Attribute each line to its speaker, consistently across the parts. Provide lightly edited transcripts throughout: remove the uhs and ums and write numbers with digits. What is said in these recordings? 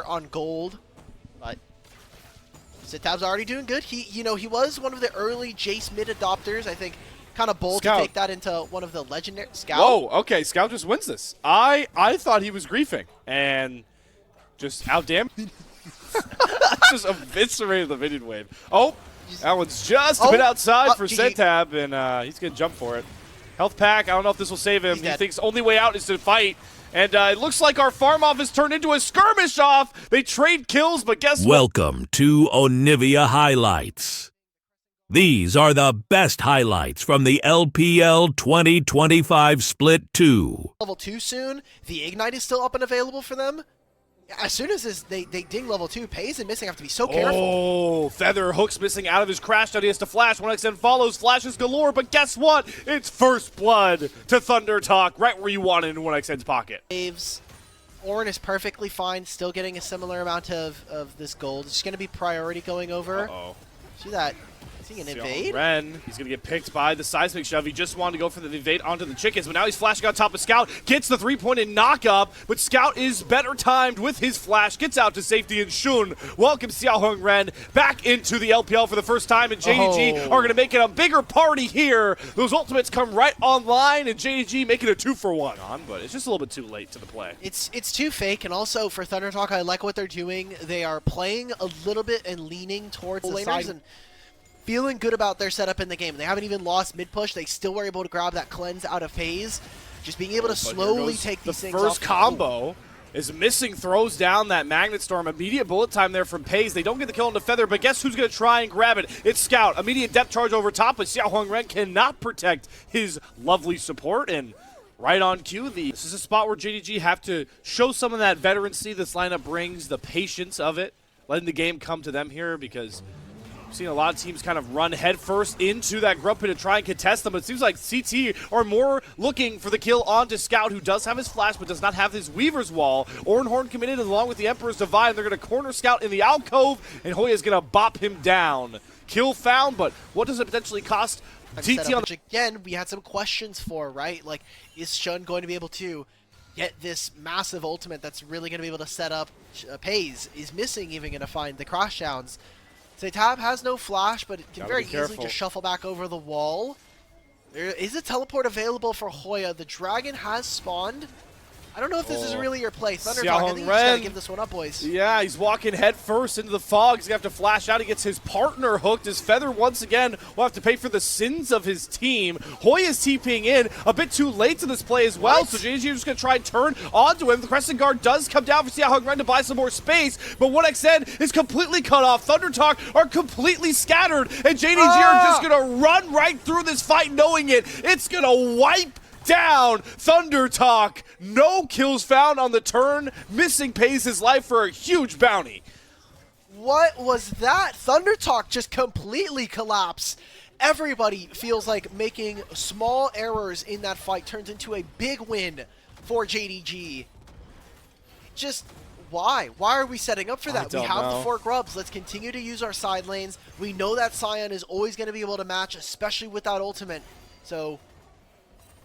Speaker 1: on gold, but Sitab's already doing good. He was one of the early Jace mid adopters. I think kind of bold
Speaker 2: Scout.
Speaker 1: to take that into one of the legendary Scout.
Speaker 2: Whoa, okay, Scout just wins this. I thought he was griefing and just outdam. Just eviscerated the minion wave. Oh, that one's just a bit outside for Sitab, and he's gonna jump for it. Health pack. I don't know if this will save him. He thinks the only way out is to fight. And it looks like our farm off has turned into a skirmish off. They trade kills, but guess what?
Speaker 3: Welcome to Onivia Highlights. These are the best highlights from the LPL 2025 Split 2.
Speaker 1: Level 2 soon. The Ignite is still up and available for them. As soon as they ding level 2, Pays and Missing have to be so careful.
Speaker 2: Oh, Feather Hook's missing out of his crash. Now he has to flash. 1xN follows. Flashes galore, but guess what? It's first blood to ThunderTalk, right where you want it in 1xN's pocket.
Speaker 1: Waves. Orin is perfectly fine, still getting a similar amount of this gold. It's just going to be priority going over.
Speaker 2: Uh-oh.
Speaker 1: See that? Is he going to invade?
Speaker 2: Ren, he's going to get picked by the seismic shove. He just wanted to go for the invade onto the chickens, but now he's flashing on top of Scout, gets the three-pointed knock-up, but Scout is better timed with his flash, gets out to safety, and Shun welcomes Xiaoheng Ren back into the LPL for the first time, and JDG are going to make it a bigger party here. Those ultimates come right online, and JDG making a 2-for-1 on, but it's just a little bit too late to the play.
Speaker 1: It's too fake, and also for ThunderTalk, I like what they're doing. They are playing a little bit and leaning towards the side and feeling good about their setup in the game. They haven't even lost mid-push. They still were able to grab that cleanse out of phase. Just being able to slowly take these things off.
Speaker 2: The first combo is Missing, throws down that Magnet Storm. Immediate bullet time there from Pays. They don't get the kill into Feather, but guess who's going to try and grab it? It's Scout. Immediate depth charge over top, but Xiaoheng Ren cannot protect his lovely support, and right on cue. This is a spot where JDG have to show some of that veterancy this lineup brings, the patience of it, letting the game come to them here, because seen a lot of teams kind of run headfirst into that grub pit to try and contest them, but it seems like CT are more looking for the kill onto Scout, who does have his flash but does not have his Weaver's Wall. Orenhorn committed along with the Emperor's Divine. They're going to corner Scout in the alcove, and Hoya is going to bop him down. Kill found, but what does it potentially cost?
Speaker 1: TT on again, we had some questions for, right? Like, is Shun going to be able to get this massive ultimate that's really going to be able to set up Pays? Is Missing even going to find the croshdowns? Sitab has no flash, but it can very easily just shuffle back over the wall. There is a teleport available for Hoya. The dragon has spawned. I don't know if this is really your play. ThunderTalk, I think you just gotta give this one up, boys.
Speaker 2: Yeah, he's walking head first into the fog. He's gonna have to flash out. He gets his partner hooked. His Feather once again will have to pay for the sins of his team. Hoya's TPing in a bit too late to this play as well, so JDG is just gonna try and turn onto him. The Crescent Guard does come down for Xiaoheng Ren to buy some more space, but 1xN is completely cut off. ThunderTalk are completely scattered, and JDG are just gonna run right through this fight knowing it. It's gonna wipe down ThunderTalk. No kills found on the turn. Missing pays his life for a huge bounty.
Speaker 1: What was that? ThunderTalk just completely collapsed. Everybody feels like making small errors in that fight turns into a big win for JDG. Just why? Why are we setting up for that? We have the 4 grubs. Let's continue to use our side lanes. We know that Sion is always going to be able to match, especially without ultimate. So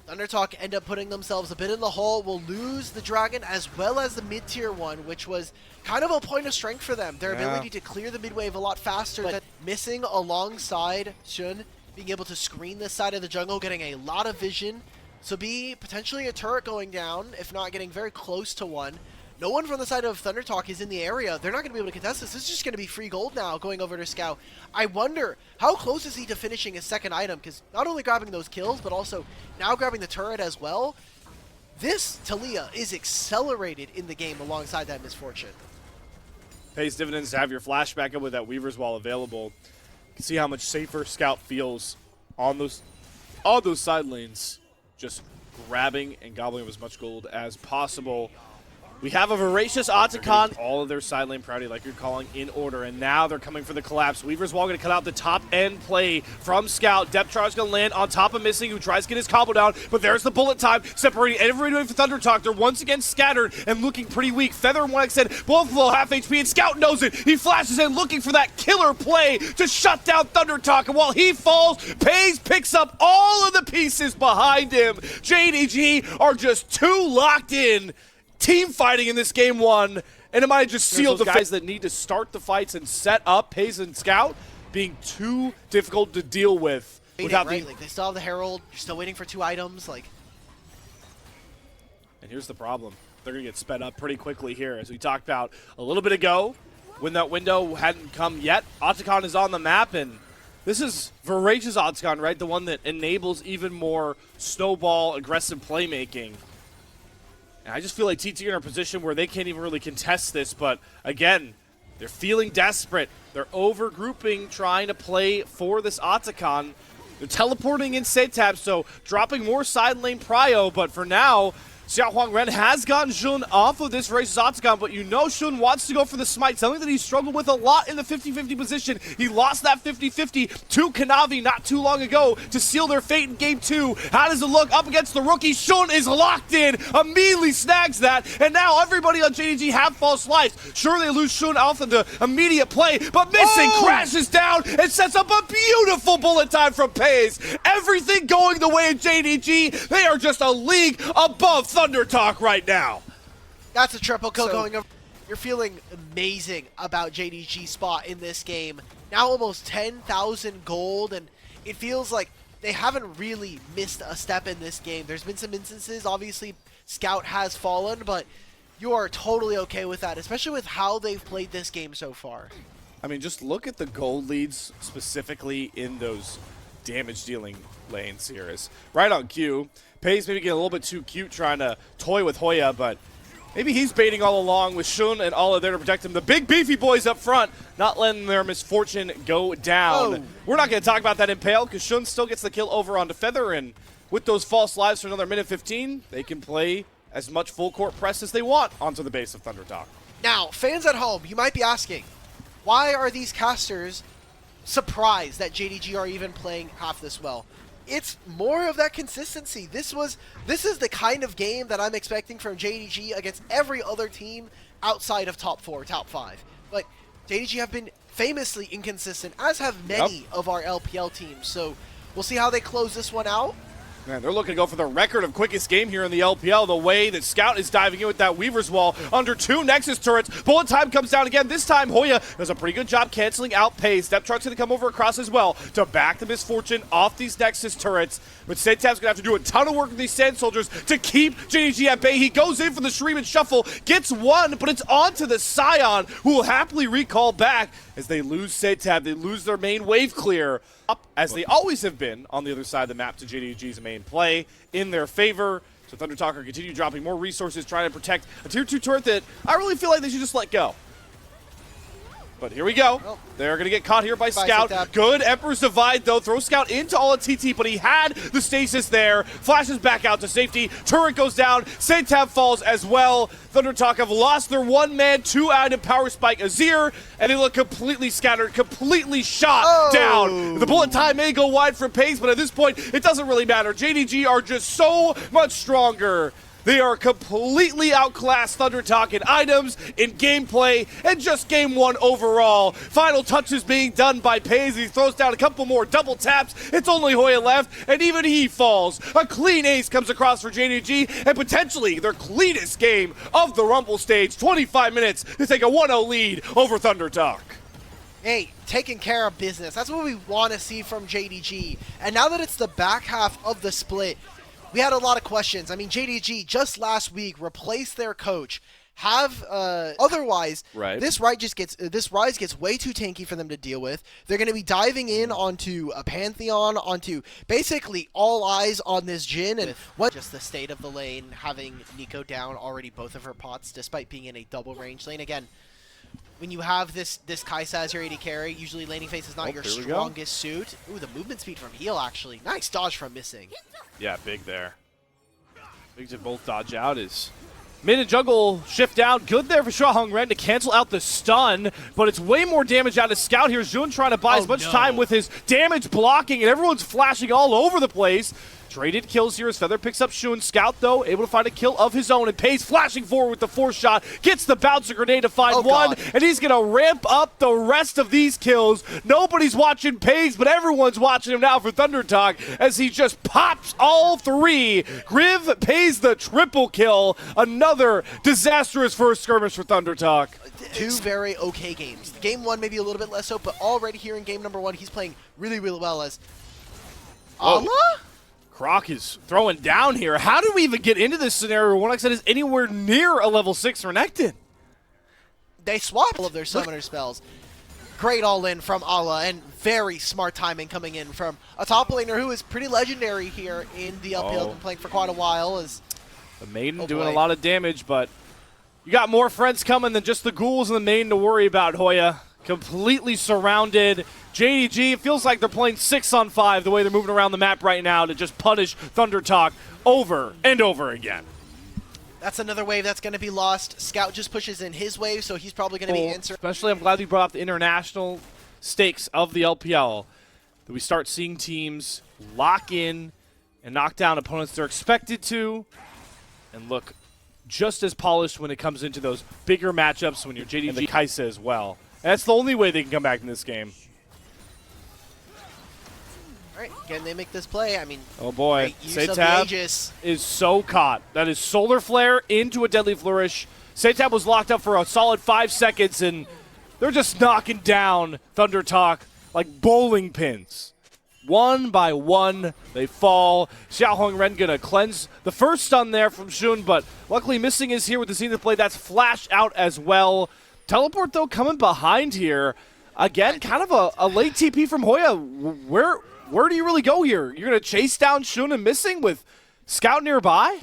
Speaker 1: ThunderTalk end up putting themselves a bit in the hole. Will lose the dragon as well as the mid-tier one, which was kind of a point of strength for them. Their ability to clear the mid-wave a lot faster. But Missing alongside Shun, being able to screen this side of the jungle, getting a lot of vision. So be potentially a turret going down, if not getting very close to one. No one from the side of ThunderTalk is in the area. They're not going to be able to contest this. This is just going to be free gold now going over to Scout. I wonder, how close is he to finishing his second item? Because not only grabbing those kills, but also now grabbing the turret as well. This Talia is accelerated in the game alongside that misfortune.
Speaker 2: Pays dividends to have your flash back up with that Weaver's Wall available. You can see how much safer Scout feels on those side lanes. Just grabbing and gobbling up as much gold as possible. We have a voracious Otacon, all of their side lane priority, like you're calling, in order, and now they're coming for the collapse. Weaver's Wall going to cut out the top end play from Scout. Depth charge going to land on top of Missing, who tries to get his combo down, but there's the bullet time, separating everybody from ThunderTalk. They're once again scattered and looking pretty weak. Feather and 1xN both below half HP, and Scout knows it. He flashes in, looking for that killer play to shut down ThunderTalk, and while he falls, Pays picks up all of the pieces behind him. JDG are just too locked in. Team fighting in this game 1, and it might have just sealed
Speaker 4: those
Speaker 2: the guys that need to start the fights and set up Paze and Scout being too difficult to deal with. Without
Speaker 1: right? Like, they still have the Herald. You're still waiting for 2 items. Like,
Speaker 2: and here's the problem. They're going to get sped up pretty quickly here. As we talked about a little bit ago, when that window hadn't come yet, Otacon is on the map, and this is Voracious Otacon, right? The one that enables even more snowball, aggressive playmaking. And I just feel like TT are in a position where they can't even really contest this, but again, they're feeling desperate. They're over-grouping, trying to play for this Otacon. They're teleporting in Setab, so dropping more side lane prio, but for now, Xiao Huangren has gotten Xun off of this Voracious Otacon, but you know Xun wants to go for the smite, something that he struggled with a lot in the 50-50 position. He lost that 50-50 to Kanavi not too long ago to seal their fate in Game 2. How does it look up against the rookie? Xun is locked in, immediately snags that, and now everybody on JDG have false lives. Sure, they lose Xun off of the immediate play, but missing crashes down and sets up a beautiful bullet time from Paze. Everything going the way of JDG. They are just a league above ThunderTalk right now.
Speaker 1: that's a triple kill going over. You're feeling amazing about JDG's spot in this game. Now almost 10,000 gold, and it feels like they haven't really missed a step in this game. There's been some instances, obviously Scout has fallen, but you are totally okay with that, especially with how they've played this game so far.
Speaker 2: I mean, just look at the gold leads specifically in those damage-dealing lanes here. Is right on cue. Paze maybe getting a little bit too cute trying to toy with Hoya, but maybe he's baiting all along with Xun and Ala there to protect him. The big beefy boys up front, not letting their misfortune go down.
Speaker 1: Oh.
Speaker 2: We're not going to talk about that in Pale because Xun still gets the kill over onto Feather, and with those false lives for another minute 15, they can play as much full court press as they want onto the base of ThunderTalk.
Speaker 1: Now, fans at home, you might be asking, why are these casters surprised that JDG are even playing half this well? It's more of that consistency. This is the kind of game that I'm expecting from JDG against every other team outside of top 4, top 5. But JDG have been famously inconsistent, as have many of our LPL teams. So we'll see how they close this one out.
Speaker 2: Man, they're looking to go for the record of quickest game here in the LPL. The way that Scout is diving in with that Weaver's Wall under 2 Nexus turrets. Bullet time comes down again. This time, Hoya does a pretty good job canceling out Paze. Step Truck's going to come over across as well to back the misfortune off these Nexus turrets. But Setab's going to have to do a ton of work with these Sand Soldiers to keep JDG at bay. He goes in for the Shreeman Shuffle, gets one, but it's on to the Scion, who will happily recall back as they lose Setab. They lose their main wave clear, up as they always have been on the other side of the map to JDG's main play in their favor. So ThunderTalk are continue dropping more resources, trying to protect a tier 2 turret that I really feel like they should just let go. But here we go.
Speaker 1: Oh.
Speaker 2: They're going to get caught here by Scout.
Speaker 1: Setab.
Speaker 2: Good Emperor's Divide, though. Throw Scout into all of TT, but he had the stasis there. Flashes back out to safety. Turret goes down. Setab falls as well. ThunderTalk have lost their 1-man, 2-item power spike Azir, and they look completely scattered, completely shot down. The bullet time may go wide for Pace, but at this point, it doesn't really matter. JDG are just so much stronger. They are completely outclassed ThunderTalk in items, in gameplay, and just game 1 overall. Final touches being done by Paze. He throws down a couple more double taps. It's only Hoya left, and even he falls. A clean ace comes across for JDG, and potentially their cleanest game of the Rumble stage. 25 minutes to take a 1-0 lead over ThunderTalk.
Speaker 1: Hey, taking care of business. That's what we want to see from JDG. And now that it's the back half of the split, we had a lot of questions. I mean, JDG just last week replaced their coach. Otherwise, this Rise gets way too tanky for them to deal with. They're going to be diving in onto a Pantheon, onto basically all eyes on this Jhin, and just the state of the lane, having Nico down already both of her pots, despite being in a double range lane. Again, when you have this Kai'Sa as your AD carry, usually laning phase is not your strongest suit. Ooh, the movement speed from heal, actually. Nice dodge from missing.
Speaker 2: Yeah, big there. Big to both dodge out is mid and jungle shift down. Good there for Xiao Huangren to cancel out the stun, but it's way more damage out of Scout here. Xun trying to buy as much time with his damage blocking, and everyone's flashing all over the place. Traded kills here as Feather picks up Shun. Scout, though, able to find a kill of his own, and Pace flashing forward with the 4th shot, gets the bouncer grenade to find one, and he's going to ramp up the rest of these kills. Nobody's watching Pace, but everyone's watching him now for ThunderTalk as he just pops all 3. Griv pays the triple kill. Another disastrous first skirmish for ThunderTalk.
Speaker 1: 2 very okay games. Game 1 maybe a little bit less so, but already here in game number 1, he's playing really, really well as Allah?
Speaker 2: Croc is throwing down here. How did we even get into this scenario where 1xN is anywhere near a level 6 Renekton?
Speaker 1: They swap all of their summoner spells. Great all-in from Allah, and very smart timing coming in from a top laner who is pretty legendary here in the LPL. Been playing for quite a while. As
Speaker 2: the Maiden doing a lot of damage, but you got more friends coming than just the ghouls and the Maiden to worry about, Hoya. Completely surrounded. JDG, it feels like they're playing 6-on-5 the way they're moving around the map right now to just punish ThunderTalk over and over again.
Speaker 1: That's another wave that's going to be lost. Scout just pushes in his wave, so he's probably going to be answering.
Speaker 2: Especially, I'm glad you brought up the international stakes of the LPL. That we start seeing teams lock in and knock down opponents they're expected to and look just as polished when it comes into those bigger matchups when you're JDG and the Kaisa as well. And that's the only way they can come back in this game.
Speaker 1: All right, again, they make this play. I mean,
Speaker 2: oh boy,
Speaker 1: Setab
Speaker 2: is so caught. That is Solar Flare into a Deadly Flourish. Setab was locked up for a solid 5 seconds, and they're just knocking down ThunderTalk like bowling pins. One by one, they fall. Xiaohong Ren gonna cleanse the first stun there from Shun, but luckily missing is here with the scene of play. That's flashed out as well. Teleport, though, coming behind here. Again, kind of a late TP from Hoya. Where do you really go here? You're going to chase down Shun and missing with Scout nearby?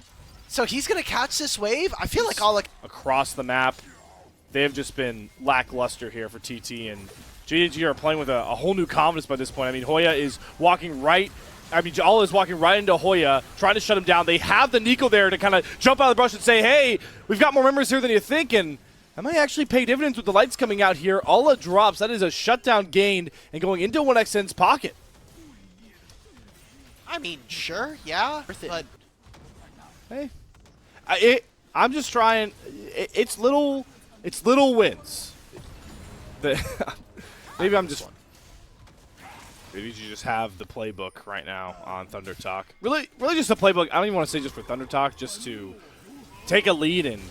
Speaker 1: So he's going to catch this wave? I feel like all
Speaker 2: across the map, they have just been lackluster here for TT, and JDG are playing with a whole new confidence by this point. I mean, Hoya is walking right. I mean, Jala is walking right into Hoya, trying to shut him down. They have the Nico there to kind of jump out of the brush and say, hey, we've got more members here than you think, and that might actually pay dividends with the lights coming out here. Alla drops. That is a shutdown gained and going into 1xN's pocket.
Speaker 1: I mean, sure, yeah. But
Speaker 2: hey, I'm just trying. It's little wins. Maybe I'm just. Maybe you just have the playbook right now on ThunderTalk. Really just a playbook. I don't even want to say just for ThunderTalk, just to take a lead and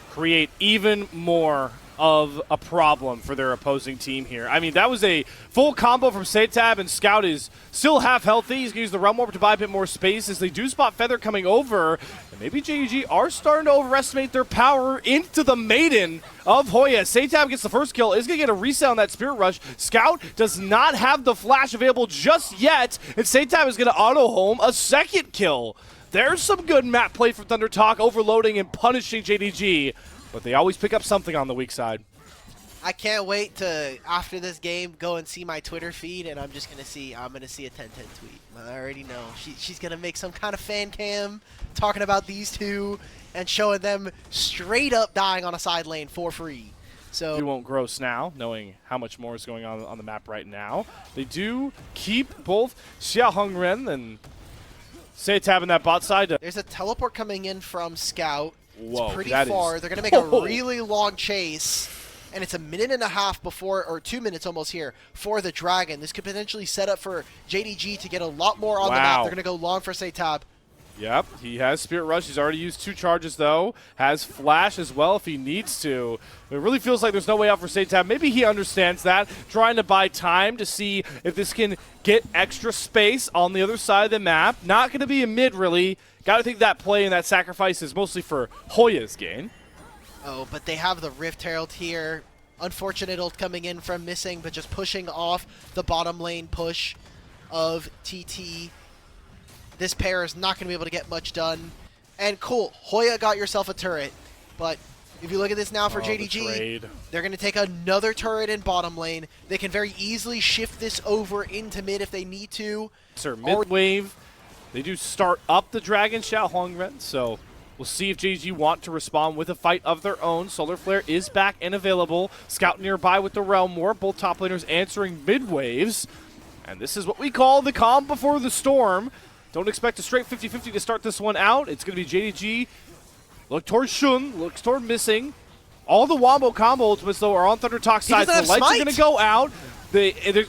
Speaker 2: create even more of a problem for their opposing team here. I mean, that was a full combo from Setab, and Scout is still half healthy. He's going to use the Realm Warp to buy a bit more space as they do spot Feather coming over. And maybe JDG are starting to overestimate their power into the Maiden of Hoya. Setab gets the first kill, is going to get a reset on that Spirit Rush. Scout does not have the flash available just yet, and Setab is going to auto-home a second kill. There's some good map play from ThunderTalk, overloading and punishing JDG, but they always pick up something on the weak side.
Speaker 1: I can't wait to, after this game, go and see my Twitter feed, and I'm going to see a 10-10 tweet. I already know. She's going to make some kind of fan cam talking about these two and showing them straight up dying on a side lane for free. So
Speaker 2: you won't gross now, knowing how much more is going on the map right now. They do keep both Xiaohong Ren and Setab in that bot side.
Speaker 1: There's a teleport coming in from Scout.
Speaker 2: Whoa,
Speaker 1: it's pretty far. They're going to make a really long chase. And it's a minute and a half before, or 2 minutes almost here, for the Dragon. This could potentially set up for JDG to get a lot more on the map. They're going to go long for Setab.
Speaker 2: Yep, he has Spirit Rush. He's already used 2 charges, though. Has Flash as well if he needs to. It really feels like there's no way out for Setab. Maybe he understands that, trying to buy time to see if this can get extra space on the other side of the map. Not going to be a mid, really. Got to think that play and that sacrifice is mostly for Hoya's gain.
Speaker 1: Oh, but they have the Rift Herald here. Unfortunate ult coming in from missing, but just pushing off the bottom lane push of TT. This pair is not going to be able to get much done. And cool, Hoya got yourself a turret. But if you look at this now for JDG, they're going to take another turret in bottom lane. They can very easily shift this over into mid if they need to.
Speaker 2: Sir, mid wave. They do start up the Dragon Xiaohong Ren, so we'll see if JDG want to respond with a fight of their own. Solar Flare is back and available. Scout nearby with the Realm Warp. Both top laners answering mid waves. And this is what we call the calm before the storm. Don't expect a straight 50-50 to start this one out. It's going to be JDG. Look towards Shun. Looks toward missing. All the wombo combo ultimates, though, are on ThunderTalk's side. So the lights are going to go out.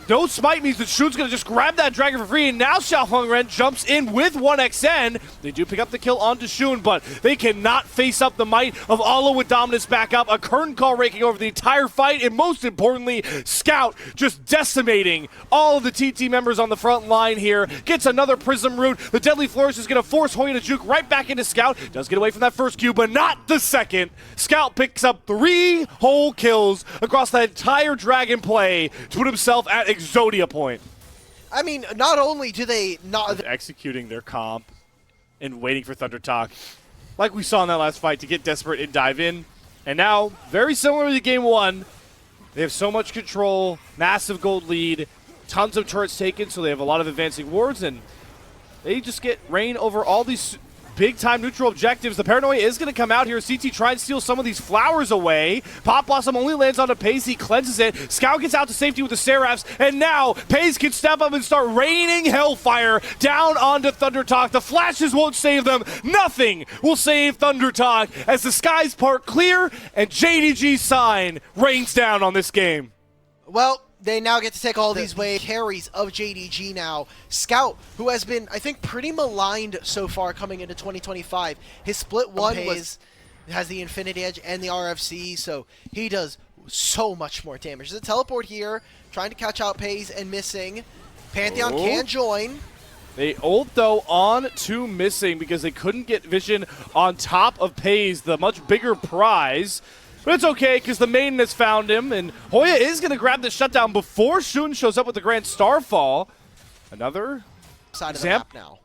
Speaker 2: No smite means that Shun's going to just grab that dragon for free, and now Xiaohongren jumps in with 1xN. They do pick up the kill onto Shun, but they cannot face up the might of Alo with dominance back up. A curtain call raking over the entire fight, and most importantly, Scout just decimating all of the TT members on the front line here. Gets another Prism root. The Deadly Flourish is going to force Hoya to juke right back into Scout. Does get away from that first Q, but not the second. Scout picks up 3 whole kills across that entire dragon play to put himself at Exodia point.
Speaker 1: I mean, not only do they not
Speaker 2: executing their comp and waiting for ThunderTalk, like we saw in that last fight, to get desperate and dive in. And now, very similar to game 1, they have so much control, massive gold lead, tons of turrets taken, so they have a lot of advancing wards, and they just get reign over all these big-time neutral objectives. The Paranoia is going to come out here. CT try and steal some of these flowers away. Pop Blossom only lands on a Paze. He cleanses it. Scout gets out to safety with the Seraphs, and now Paze can step up and start raining Hellfire down onto ThunderTalk. The flashes won't save them. Nothing will save ThunderTalk as the skies part clear and JDG's sign rains down on this game.
Speaker 1: Well, they now get to take all these wave carries of JDG now. Scout, who has been, I think, pretty maligned so far coming into 2025. His split one has the Infinity Edge and the RFC, so he does so much more damage. There's a teleport here, trying to catch out Paze and missing. Pantheon can join.
Speaker 2: They ult, though, on to missing because they couldn't get vision on top of Paze, the much bigger prize. But it's okay, because the maiden has found him, and Hoya is going to grab the shutdown before Shun shows up with the Grand Starfall. Another
Speaker 1: side of the map now.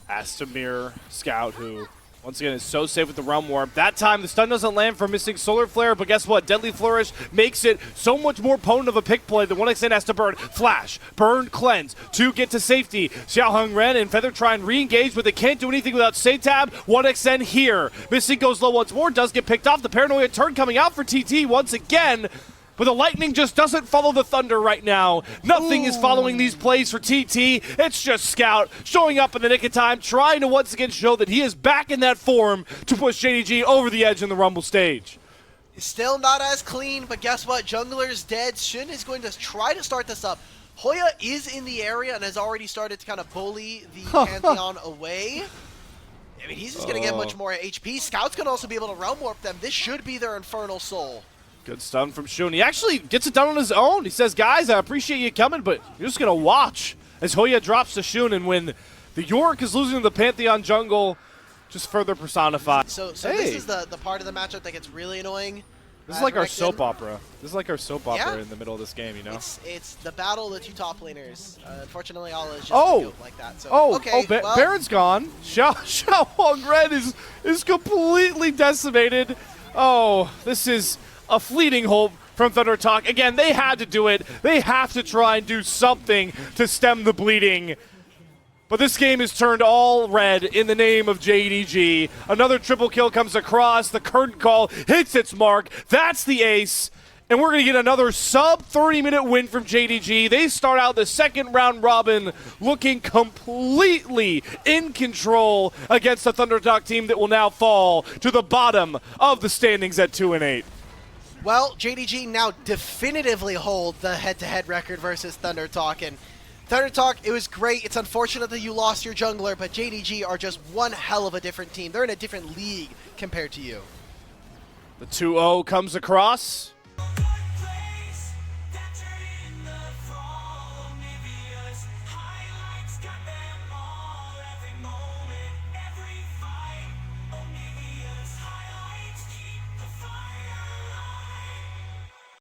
Speaker 2: Astamir Scout, who once again is so safe with the Realm Warp. That time the stun doesn't land for missing Solar Flare, but guess what? Deadly Flourish makes it so much more potent of a pick play. The 1xN has to burn Flash, burn Cleanse to get to safety. Xiaohongren and Feather try and re-engage, but they can't do anything without Satab. 1xN here. Missing goes low once more, does get picked off. The Paranoia turn coming out for TT once again. But the lightning just doesn't follow the thunder right now. Nothing is following these plays for TT. It's just Scout showing up in the nick of time, trying to once again show that he is back in that form to push JDG over the edge in the Rumble stage.
Speaker 1: Still not as clean, but guess what? Jungler's dead. Shin is going to try to start this up. Hoya is in the area and has already started to kind of bully the Pantheon away. I mean, he's just going to get much more HP. Scout's going to also be able to Realm Warp them. This should be their Infernal Soul.
Speaker 2: Good stun from Shun. He actually gets it done on his own. He says, guys, I appreciate you coming, but you're just going to watch as Hoya drops to Shun, and when the York is losing to the Pantheon jungle, just further personified.
Speaker 1: So this is the part of the matchup that gets really annoying.
Speaker 2: This is like our soap opera. This is like our soap opera in the middle of this game, you know?
Speaker 1: It's the battle of the 2 top laners. Unfortunately, Ala is just a goat like that. So, well,
Speaker 2: Baron's gone. Xiaohongren is completely decimated. Oh, this is a fleeting hope from ThunderTalk. Again, they had to do it. They have to try and do something to stem the bleeding. But this game is turned all red in the name of JDG. Another triple kill comes across. The curtain call hits its mark. That's the ace. And we're going to get another sub-30-minute win from JDG. They start out the second round robin looking completely in control against the ThunderTalk team that will now fall to the bottom of the standings at 2-8.
Speaker 1: Well, JDG now definitively hold the head-to-head record versus ThunderTalk. And ThunderTalk, it was great. It's unfortunate that you lost your jungler, but JDG are just one hell of a different team. They're in a different league compared to you.
Speaker 2: The 2-0 comes across.